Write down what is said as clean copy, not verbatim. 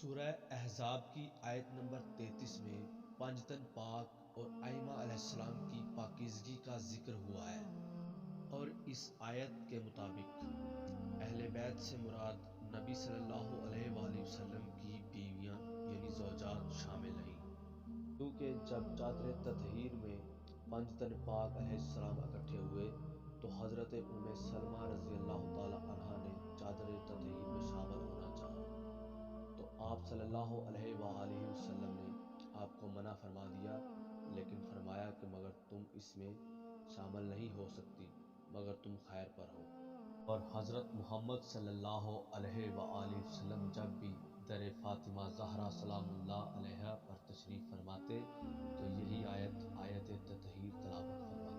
سورہ احزاب کی آیت نمبر 33 میں پنجتن پاک اور ائمہ علیہ السلام کی پاکیزگی کا ذکر ہوا ہے، اور اس آیت کے مطابق اہل بیت سے مراد نبی صلی اللہ علیہ وآلہ وسلم کی بیویاں یعنی زوجات شامل نہیں، کیونکہ جب چادر تطہیر میں پنجتن پاک علیہ السلام اکٹھے ہوئے تو حضرت ام سلمہ رضی اللہ تعالی عنہا نے چادر تطہیر میں شامل ہونا چاہا، تو آپ صلی اللہ علیہ وآلہ وسلم نے آپ کو منع فرما دیا، لیکن فرمایا کہ مگر تم اس میں شامل نہیں ہو سکتی مگر تم خیر پر ہو۔ اور حضرت محمد صلی اللہ علیہ وآلہ وسلم جب بھی در فاطمہ زہرا سلام اللہ علیہا پر تشریف فرماتے تو یہی آیت تطہیر تلاوت فرماتے۔